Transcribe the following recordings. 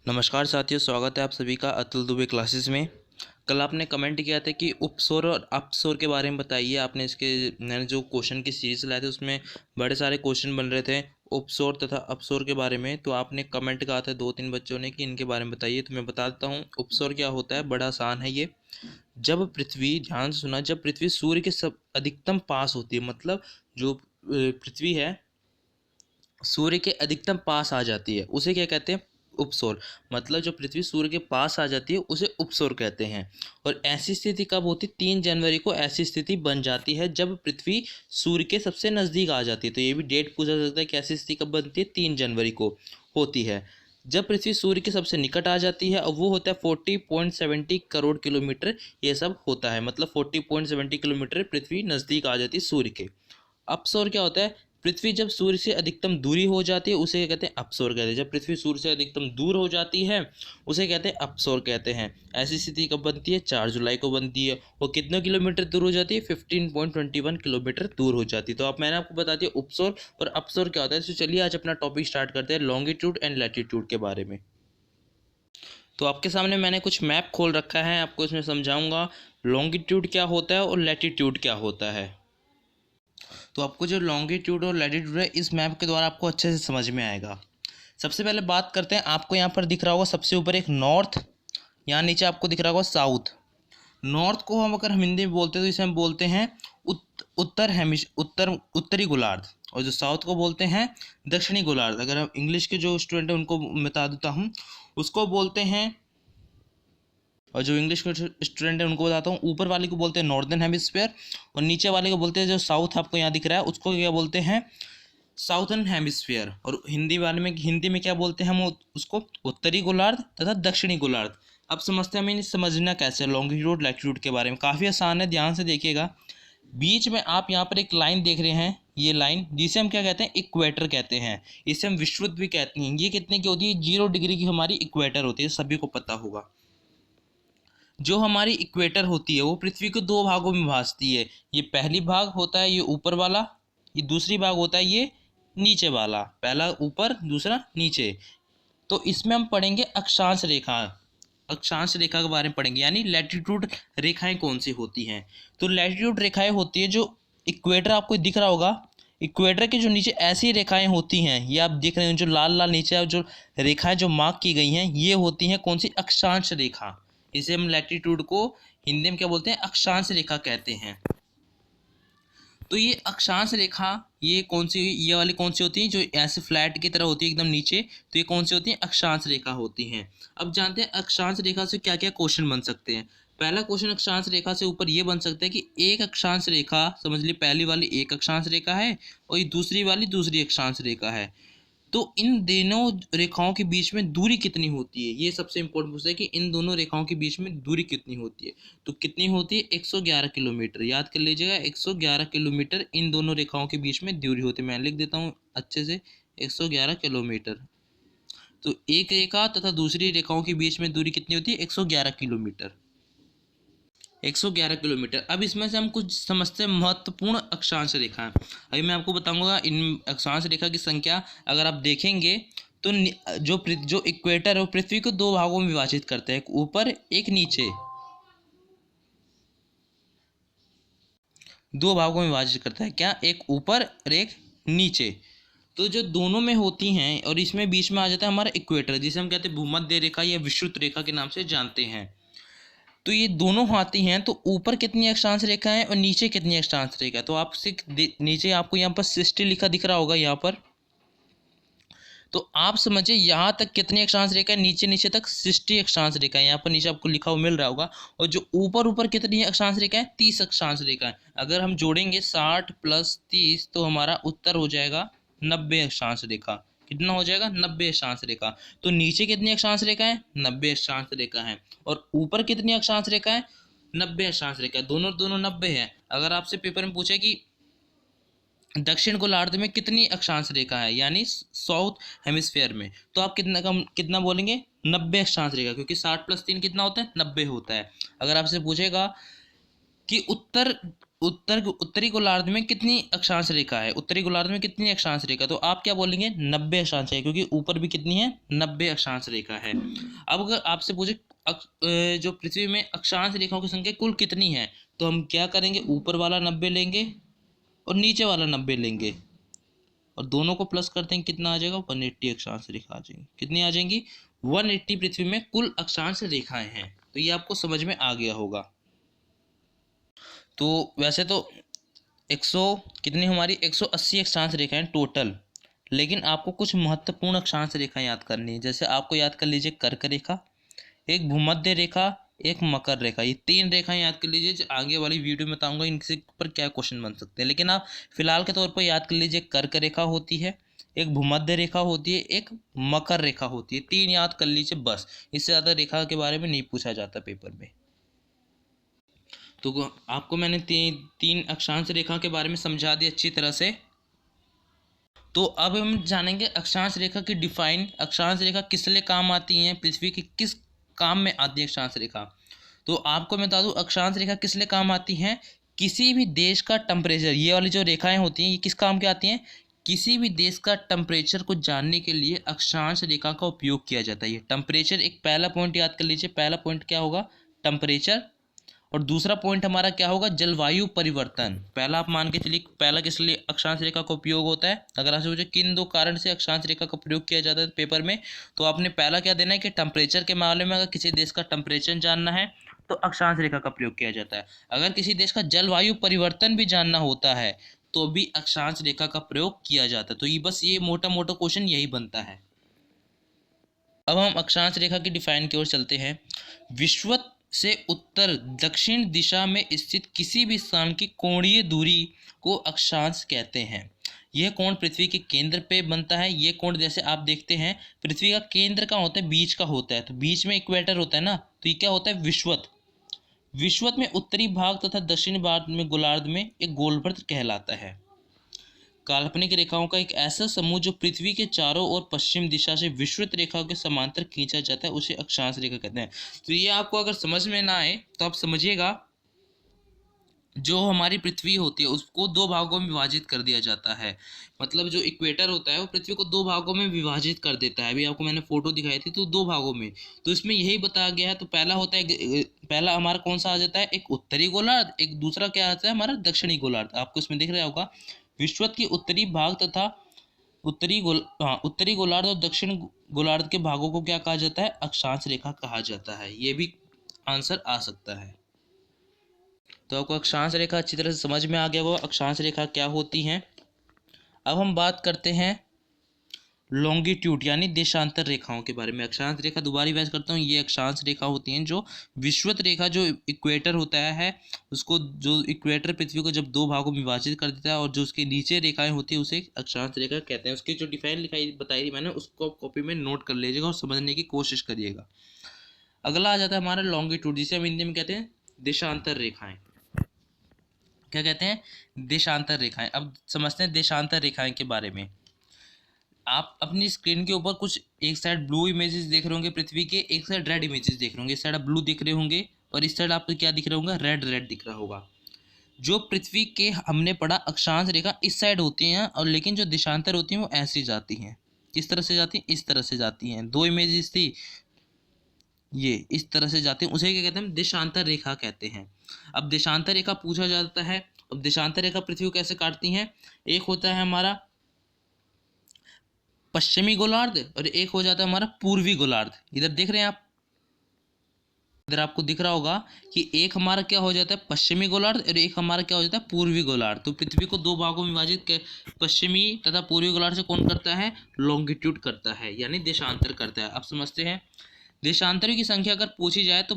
नमस्कार साथियों, स्वागत है आप सभी का अतुल दुबे क्लासेस में। कल आपने कमेंट किया था कि उपसौर और अपसौर के बारे में बताइए। आपने मैंने जो क्वेश्चन की सीरीज लाए थे उसमें बड़े सारे क्वेश्चन बन रहे थे उपसौर तथा अपसौर के बारे में। तो आपने कमेंट कहा था 2-3 बच्चों ने कि इनके बारे में बताइए, तो मैं बता देता हूँ। उपसौर क्या होता है, बड़ा आसान है ये। जब पृथ्वी, ध्यान से सुना, जब पृथ्वी सूर्य के सब अधिकतम पास होती है, मतलब जो पृथ्वी है सूर्य के अधिकतम पास आ जाती है, उसे क्या कहते हैं, उपसौर। मतलब जो पृथ्वी सूर्य के पास आ जाती है उसे उपसौर कहते हैं। और ऐसी स्थिति कब होती है? 3 जनवरी को ऐसी स्थिति बन जाती है जब पृथ्वी सूर्य के सबसे नज़दीक आ जाती है। तो ये भी डेट पूछा जा सकता है कि ऐसी स्थिति कब बनती है? 3 जनवरी को होती है, जब पृथ्वी सूर्य के सबसे निकट आ जाती है। और वो होता है 40.70 करोड़ किलोमीटर। ये सब होता है, मतलब 40.70 किलोमीटर पृथ्वी नज़दीक आ जाती है सूर्य के। अपसौर क्या होता है? पृथ्वी जब सूर्य से अधिकतम दूरी हो जाती है उसे क्या कहते हैं? अपसौर कहते हैं। जब पृथ्वी सूर्य से अधिकतम दूर हो जाती है उसे कहते हैं अपसौर कहते हैं। ऐसी स्थिति कब बनती है? 4 जुलाई को बनती है। वो कितने किलोमीटर दूर हो जाती है? 15.21 किलोमीटर दूर हो जाती है। तो अब मैंने आपको बता दिया उपसौर और अपसौर क्या होता है। तो चलिए आज अपना टॉपिक स्टार्ट करते हैं लॉन्गिट्यूड एंड लैटिट्यूड के बारे में। तो आपके सामने मैंने कुछ मैप खोल रखा है, आपको इसमें समझाऊंगा लॉन्गिट्यूड क्या होता है और लैटिट्यूड क्या होता है। तो आपको जो लॉन्गिट्यूड और लैटिट्यूड है इस मैप के द्वारा आपको अच्छे से समझ में आएगा। सबसे पहले बात करते हैं, आपको यहाँ पर दिख रहा होगा सबसे ऊपर एक नॉर्थ, यहाँ नीचे आपको दिख रहा होगा साउथ। नॉर्थ को हम अगर हम हिंदी में बोलते हैं तो इसे हम बोलते हैं उत्तरी गोलार्ध। और जो साउथ को बोलते हैं दक्षिणी गोलार्ध। अगर हम इंग्लिश के जो स्टूडेंट हैं उनको बता देता हूँ, उसको बोलते हैं, और जो इंग्लिश के स्टूडेंट हैं उनको बताता हूँ, ऊपर वाले को बोलते हैं नॉर्दर्न हेमिस्फेयर, और नीचे वाले को बोलते हैं, जो साउथ आपको यहाँ दिख रहा है उसको क्या बोलते हैं? Southern hemisphere. और हिंदी में क्या बोलते हैं हम उसको? उत्तरी गोलार्ध तथा दक्षिणी गोलार्ध। अब समझते हैं हमें समझना कैसे लॉन्गिट्यूड लैटिट्यूड के बारे में। काफ़ी आसान है, ध्यान से देखिएगा। बीच में आप यहाँ पर एक लाइन देख रहे हैं, ये लाइन जिसे हम क्या कहते हैं? इक्वेटर कहते हैं। इसे हम विषुवत भी कहते हैं। ये कितने की होती है? 0 डिग्री की हमारी इक्वेटर होती है, सभी को पता होगा। जो हमारी इक्वेटर होती है वो पृथ्वी को 2 भागों में विभाजती है। ये पहली भाग होता है ये ऊपर वाला, ये दूसरी भाग होता है ये नीचे वाला। पहला ऊपर, दूसरा नीचे। तो इसमें हम पढ़ेंगे अक्षांश रेखा। अक्षांश रेखा के बारे में पढ़ेंगे, यानी लैटिट्यूड रेखाएं कौन सी होती हैं। तो लैटिट्यूड रेखाएं होती है जो इक्वेटर आपको दिख रहा होगा, इक्वेटर के जो नीचे ऐसी रेखाएं होती हैं, ये आप देख रहे हैं जो लाल लाल नीचे जो रेखाएं जो मार्क की गई हैं, ये होती हैं कौन सी? अक्षांश रेखा। इसे हम लैटिट्यूड को हिंदी में क्या बोलते हैं? अक्षांश रेखा कहते हैं। तो ये अक्षांश रेखा, ये कौन सी, ये वाली कौन सी होती है? जो ऐसे फ्लैट की तरह होती है एकदम नीचे, तो ये कौन सी होती है? अक्षांश रेखा होती हैं। अब जानते हैं अक्षांश रेखा से क्या क्या क्वेश्चन बन सकते हैं। पहला क्वेश्चन अक्षांश रेखा से ऊपर ये बन सकता है कि एक अक्षांश रेखा, समझ ली पहली वाली एक अक्षांश रेखा है और ये दूसरी वाली दूसरी अक्षांश रेखा है। तो इन दोनों रेखाओं के बीच में दूरी कितनी होती है? ये सबसे इंपॉर्टेंट पूछता है कि इन दोनों रेखाओं के बीच में दूरी कितनी होती है। तो कितनी होती है? 111 किलोमीटर। याद कर लीजिएगा, 111 किलोमीटर इन दोनों रेखाओं के बीच में दूरी होती है। मैं लिख देता हूँ अच्छे से, 111 किलोमीटर। तो एक रेखा तथा दूसरी रेखाओं के बीच में दूरी कितनी होती है? 111 किलोमीटर। 111 किलोमीटर। अब इसमें से हम कुछ समझते हैं महत्वपूर्ण अक्षांश रेखा। अभी मैं आपको बताऊंगा इन अक्षांश रेखा की संख्या। अगर आप देखेंगे तो जो इक्वेटर है वो पृथ्वी को 2 भागों में विभाजित करते हैं, एक ऊपर एक नीचे। 2 भागों में विभाजित करता है, क्या? एक ऊपर और एक नीचे। तो जो दोनों में होती हैं और इसमें बीच में आ जाता है हमारा इक्वेटर, जिसे हम कहते हैं भूमध्य रेखा या विषुवत रेखा के नाम से जानते हैं। तो ये दोनों आती हैं, तो ऊपर कितनी अक्षांश रेखा है और नीचे कितनी अक्षांश रेखा है। तो आपसे नीचे आपको यहाँ पर 60 लिखा दिख रहा होगा यहाँ पर। तो आप समझिए यहाँ तक कितनी अक्षांश रेखा है? नीचे नीचे तक 60 अक्षांश रेखा है। यहाँ पर नीचे आपको लिखा हुआ मिल रहा होगा। और जो ऊपर ऊपर कितनी अक्षांश रेखा है? 30 अक्षांश रेखा है। अगर हम जोड़ेंगे 60 + 30 तो हमारा उत्तर हो जाएगा 90 अक्षांश रेखा। कितना हो जाएगा? 90 अक्षांश रेखा। तो नीचे कितनी अक्षांश रेखा है? 90 अक्षांश रेखा है। और ऊपर कितनी अक्षांश रेखा है? 90 अक्षांश रेखा। दोनों दोनों 90 है। अगर आपसे पेपर में पूछे कि दक्षिण गोलार्ध में कितनी अक्षांश रेखा है, यानी साउथ हेमिस्फीयर में, तो आप कितना बोलेंगे? 90 अक्षांश रेखा, क्योंकि 60 + 3 कितना होता है? 90 होता है। अगर आपसे पूछेगा कि उत्तर उत्तरी गोलार्ध में कितनी अक्षांश रेखा है, उत्तरी गोलार्ध में कितनी अक्षांश रेखा, तो आप क्या बोलेंगे 90 अक्षांश है, क्योंकि ऊपर भी कितनी है 90 अक्षांश रेखा है। अब अगर आपसे पूछे जो पृथ्वी में अक्षांश रेखाओं की संख्या कुल कितनी है, तो हम क्या करेंगे, ऊपर वाला 90 लेंगे और नीचे वाला 90 लेंगे और दोनों को प्लस करते हैं, कितना आ जाएगा 180 अक्षांश रेखा आ जाएंगी। कितनी आ जाएंगी 180 पृथ्वी में कुल अक्षांश रेखाएं हैं। तो ये आपको समझ में आ गया होगा। तो वैसे तो 100 कितनी हमारी 180 अक्षांश रेखाएं टोटल, लेकिन आपको कुछ महत्वपूर्ण अक्षांश रेखाएं याद करनी है। जैसे आपको याद कर लीजिए कर्क रेखा, एक भूमध्य रेखा, एक मकर रेखा, ये 3 रेखाएं याद कर लीजिए। आगे वाली वीडियो में बताऊंगा इनके ऊपर क्या क्वेश्चन बन सकते हैं, लेकिन आप फिलहाल के तौर पर याद कर लीजिए कर्क रेखा होती है, एक भूमध्य रेखा होती है, एक मकर रेखा होती है। 3 याद कर लीजिए बस, इससे ज़्यादा रेखा के बारे में नहीं पूछा जाता पेपर में। तो आपको मैंने 3 अक्षांश रेखा के बारे में समझा दिया अच्छी तरह से। तो अब हम जानेंगे अक्षांश रेखा की डिफाइन, अक्षांश रेखा किस लिए काम आती हैं, पृथ्वी के किस काम में आती है अक्षांश रेखा। तो आपको मैं बता दूं अक्षांश रेखा किस लिए काम आती हैं, किसी भी देश का टेम्परेचर, ये वाली जो रेखाएं होती हैं ये किस काम के आती हैं, किसी भी देश का टेम्परेचर को जानने के लिए अक्षांश रेखा का उपयोग किया जाता है। ये टेम्परेचर एक पहला पॉइंट याद कर लीजिए, पहला पॉइंट क्या होगा टेम्परेचर, और दूसरा पॉइंट हमारा क्या होगा जलवायु परिवर्तन। पहला आप मान के चलिए, पहला किस लिए अक्षांश रेखा का उपयोग होता है, अगर आपसे पूछे किन 2 कारण से अक्षांश रेखा का प्रयोग किया जाता है पेपर में, तो आपने पहला क्या देना है कि टेम्परेचर के मामले में अगर किसी देश का टेम्परेचर जानना है तो अक्षांश रेखा का प्रयोग किया जाता है। अगर किसी देश का जलवायु परिवर्तन भी जानना होता है तो भी अक्षांश रेखा का प्रयोग किया जाता है। तो ये बस ये मोटा मोटा क्वेश्चन यही बनता है। अब हम अक्षांश रेखा की डिफाइन की ओर चलते हैं। विषुवत से उत्तर दक्षिण दिशा में स्थित किसी भी स्थान की कोणीय दूरी को अक्षांश कहते हैं। यह कोण पृथ्वी के केंद्र पे बनता है। ये कोण जैसे आप देखते हैं पृथ्वी का केंद्र कहाँ होता है, बीच का होता है, तो बीच में इक्वेटर होता है ना, तो ये क्या होता है विषुवत। विषुवत में उत्तरी भाग तथा दक्षिणी भाग में गोलार्ध में एक गोलवृत्त कहलाता है। काल्पनिक रेखाओं का एक ऐसा समूह जो पृथ्वी के चारों ओर पश्चिम दिशा से विषुवत रेखाओं के समांतर खींचा जाता है उसे अक्षांश रेखा कहते हैं। तो ये आपको अगर समझ में ना आए तो आप समझिएगा, जो हमारी पृथ्वी होती है उसको 2 भागों में विभाजित कर दिया जाता है। मतलब जो इक्वेटर होता है वो पृथ्वी को 2 भागों में विभाजित कर देता है। अभी आपको मैंने फोटो दिखाई थी, तो 2 भागों में, तो इसमें यही बताया गया है। तो पहला होता है, पहला हमारा कौन सा आ जाता है, एक उत्तरी गोलार्ध, एक दूसरा क्या आता है हमारा दक्षिणी गोलार्ध। आपको इसमें दिख रहा होगा विषुवत की उत्तरी भाग तथा उत्तरी गोलार्ध और दक्षिण गोलार्ध के भागों को क्या कहा जाता है, अक्षांश रेखा कहा जाता है। ये भी आंसर आ सकता है। तो आपको अक्षांश रेखा अच्छी तरह से समझ में आ गया होगा अक्षांश रेखा क्या होती हैं। अब हम बात करते हैं लॉन्गिट्यूड यानी देशांतर रेखाओं के बारे में। अक्षांश रेखा दोबारा रिवाइज करता हूँ, ये अक्षांश रेखा होती हैं जो विषुवत रेखा, जो इक्वेटर होता है उसको, जो इक्वेटर पृथ्वी को जब 2 भागों में विभाजित कर देता है, और जो उसके नीचे रेखाएं होती है उसे अक्षांश रेखा कहते हैं। उसकी जो डिफाइन लिखाई बताई थी मैंने, उसको कॉपी में नोट कर लीजिएगा और समझने की कोशिश करिएगा। अगला आ जाता है हमारा लॉन्गिट्यूड, जिसे हम हिंदी में कहते हैं देशांतर रेखाएं। क्या कहते हैं, देशांतर रेखाएं। अब समझते हैं देशांतर रेखाएं के बारे में। आप अपनी स्क्रीन के ऊपर कुछ एक साइड ब्लू इमेजेस देख रहे होंगे पृथ्वी के, एक साइड रेड इमेजेस देख रहे होंगे। इस साइड आप ब्लू दिख रहे होंगे और इस साइड आपको क्या दिख रहा होगा, रेड रेड दिख रहा होगा। जो पृथ्वी के हमने पढ़ा अक्षांश रेखा इस साइड होती हैं, और लेकिन जो देशांतर होती हैं वो ऐसी जाती हैं। किस तरह से जाती हैं, इस तरह से जाती हैं। 2 इमेजेस थी, ये इस तरह से जाती हैं, उसे क्या कहते हैं, देशांतर रेखा कहते हैं। अब देशांतर रेखा पूछा जाता है, अब देशांतर रेखा पृथ्वी को कैसे काटती हैं। एक होता है हमारा पश्चिमी गोलार्ध और एक हो जाता है हमारा पूर्वी गोलार्ध। इधर देख रहे हैं आप, इधर आपको दिख रहा होगा कि एक हमारा क्या हो जाता है पश्चिमी गोलार्ध और एक हमारा क्या हो जाता है पूर्वी गोलार्ध। तो पृथ्वी को 2 भागों में विभाजित पश्चिमी तथा पूर्वी गोलार्ध से कौन करता है, लॉन्गिट्यूड करता है, यानी देशांतर करता है। अब समझते हैं देशांतरों की संख्या अगर पूछी जाए तो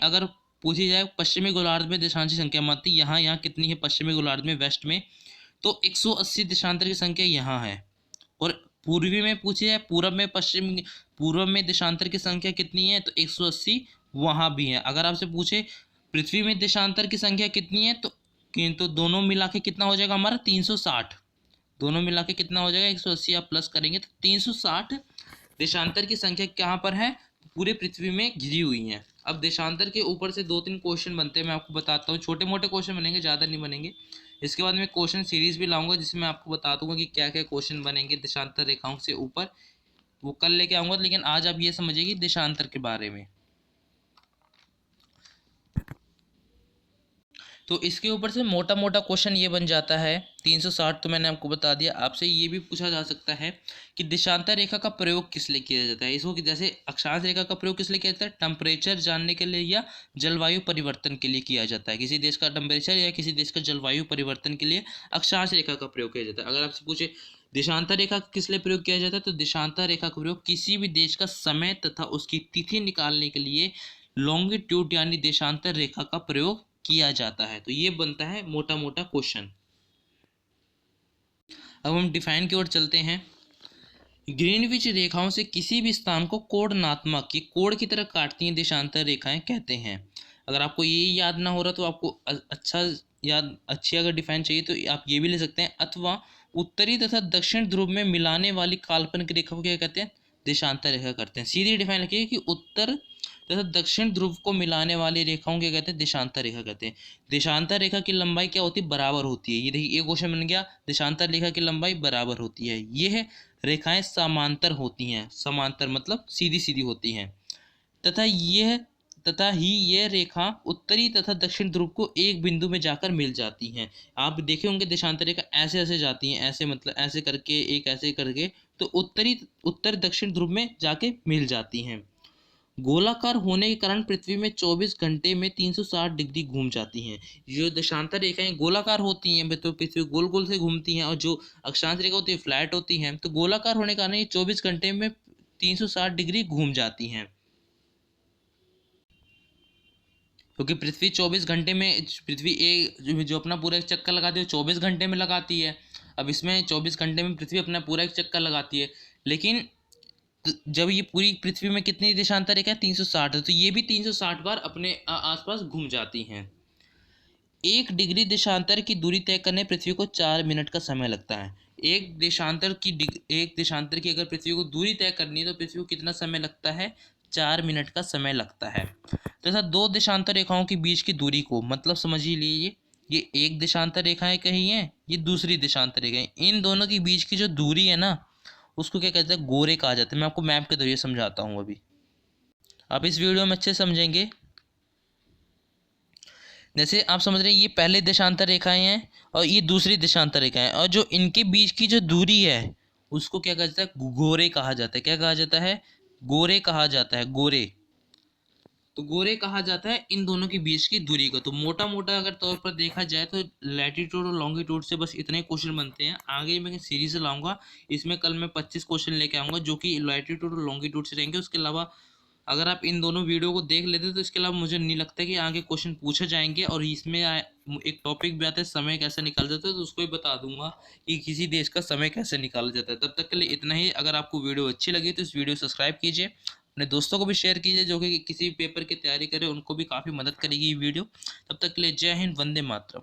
अगर पूछी जाए पश्चिमी गोलार्ध में देशांतर की संख्या मानती यहाँ कितनी है पश्चिमी गोलार्ध में, वेस्ट में, तो 180 देशांतर की संख्या यहाँ है। और पूर्वी में पूछी जाए, पूर्व में देशांतर की संख्या कितनी है, तो 180 वहाँ भी है। अगर आपसे पूछे पृथ्वी में देशांतर की संख्या कितनी है, तो दोनों मिला के कितना हो जाएगा हमारा 360। दोनों मिला के कितना हो जाएगा, 180 आप प्लस करेंगे तो 360 देशांतर की संख्या कहाँ पर है, पूरे पृथ्वी में घिरी हुई है। अब देशांतर के ऊपर से 2-3 क्वेश्चन बनते हैं, मैं आपको बताता हूँ। छोटे मोटे क्वेश्चन बनेंगे, ज़्यादा नहीं बनेंगे। इसके बाद मैं क्वेश्चन सीरीज भी लाऊंगा जिसमें मैं आपको बता दूंगा कि क्या क्या क्वेश्चन बनेंगे देशांतर रेखाओं से ऊपर, वो कल लेके आऊँगा। लेकिन आज आप ये समझिए कि देशांतर के बारे में। तो इसके ऊपर से मोटा मोटा क्वेश्चन ये बन जाता है 360, तो मैंने आपको बता दिया। आपसे ये भी पूछा जा सकता है कि देशांतर रेखा का प्रयोग किस लिए किया जाता है। इसको जैसे अक्षांश रेखा का प्रयोग किस लिए किया जाता है, टेम्परेचर जानने के लिए या जलवायु परिवर्तन के लिए किया जाता है। किसी देश का टेम्परेचर या किसी देश का जलवायु परिवर्तन के लिए अक्षांश रेखा का प्रयोग किया जाता है। अगर आपसे पूछे देशांतर रेखा किस लिए प्रयोग किया जाता है, तो देशांतर रेखा का प्रयोग किसी भी देश का समय तथा उसकी तिथि निकालने के लिए लॉन्गिट्यूड यानी देशांतर रेखा का प्रयोग किया जाता है। तो ये बनता है मोटा मोटा क्वेश्चन। अब हम डिफाइन की ओर चलते हैं। ग्रीनविच रेखाओं से किसी भी स्थान को कोणात्मक की कोण की तरह काटती हैं देशांतर रेखाएं कहते हैं। अगर आपको ये याद ना हो रहा तो आपको अच्छी अगर डिफाइन चाहिए तो आप ये भी ले सकते हैं। अथवा उत्तरी तथा दक्षिण ध्रुव में मिलाने वाली काल्पनिक रेखा को क्या कहते हैं, देशांतर रेखा करते हैं। सीधी डिफाइन लिखिए कि उत्तर तथा दक्षिण ध्रुव को मिलाने वाली रेखाओं क्या कहते हैं, देशांतर रेखा कहते हैं। देशांतर रेखा की लंबाई क्या होती है, बराबर होती है। ये देखिए, ये क्वेश्चन बन गया, देशांतर रेखा की लंबाई बराबर होती है। ये रेखाएं समांतर होती हैं, समांतर मतलब सीधी सीधी होती हैं। तथा यह रेखा उत्तरी तथा दक्षिण ध्रुव को एक बिंदु में जाकर मिल जाती हैं। आप देखे होंगे देशांतर रेखा ऐसे ऐसे जाती हैं, ऐसे मतलब ऐसे करके, एक ऐसे करके, तो उत्तर दक्षिण ध्रुव में जाके मिल जाती हैं। गोलाकार होने के कारण पृथ्वी में 24 घंटे में 360 डिग्री घूम जाती हैं। जो देशांतर रेखाएं गोलाकार होती हैं तो पृथ्वी गोल गोल से घूमती हैं, और जो अक्षांश रेखा होती है फ्लैट होती हैं। तो गोलाकार होने के कारण ये 24 घंटे में 360 डिग्री घूम जाती हैं। क्योंकि पृथ्वी 24 घंटे में, पृथ्वी एक जो अपना पूरा एक चक्कर लगाती है 24 घंटे में लगाती है। अब इसमें 24 घंटे में पृथ्वी अपना पूरा एक चक्कर लगाती है, लेकिन जब ये पूरी पृथ्वी में कितनी देशांतर रेखा है, 360 है, तो ये भी 360 बार अपने आसपास घूम जाती हैं। 1 डिग्री देशांतर की दूरी तय करने पृथ्वी को 4 मिनट का समय लगता है। एक देशांतर की अगर पृथ्वी को दूरी तय करनी है तो पृथ्वी को कितना समय लगता है, 4 मिनट का समय लगता है। तथा 2 देशांतर रेखाओं के बीच की दूरी को, मतलब समझ ही लीजिए, ये एक देशांतर रेखाएं कहीं हैं, ये दूसरी देशांतर रेखाएं, इन दोनों के बीच की जो दूरी है ना, उसको क्या कहते हैं, गोरे कहा जाता है। मैं आपको मैप के जरिए समझाता हूँ अभी, आप इस वीडियो में अच्छे समझेंगे। जैसे आप समझ रहे हैं, ये पहले देशांतर रेखाएं हैं और ये दूसरी देशांतर रेखाएं, और जो इनके बीच की जो दूरी है उसको क्या कहा जाता है, गोरे कहा जाता है। क्या कहा जाता है, गोरे कहा जाता है, गोरे। तो गोरे कहा जाता है इन दोनों के बीच की दूरी को। तो मोटा मोटा अगर तौर पर देखा जाए तो लैटीट्यूड और लॉन्गिट्यूड से बस इतने क्वेश्चन बनते हैं। आगे मैं सीरीज लाऊंगा, इसमें कल मैं 25 क्वेश्चन लेके आऊँगा जो कि लैटीट्यूड और लॉन्गिट्यूड से रहेंगे। उसके अलावा अगर आप इन दोनों वीडियो को देख लेते तो इसके अलावा मुझे नहीं लगता कि आगे क्वेश्चन पूछे जाएंगे। और इसमें एक टॉपिक भी आता है, समय कैसे निकाला जाता है, तो उसको भी बता दूंगा कि किसी देश का समय कैसे निकाला जाता है। तब तक के लिए इतना ही। अगर आपको वीडियो अच्छी लगी तो इस वीडियो सब्सक्राइब कीजिए, अपने दोस्तों को भी शेयर कीजिए जो कि किसी पेपर की तैयारी करें, उनको भी काफ़ी मदद करेगी ये वीडियो। तब तक के लिए जय हिंद, वंदे मातरम।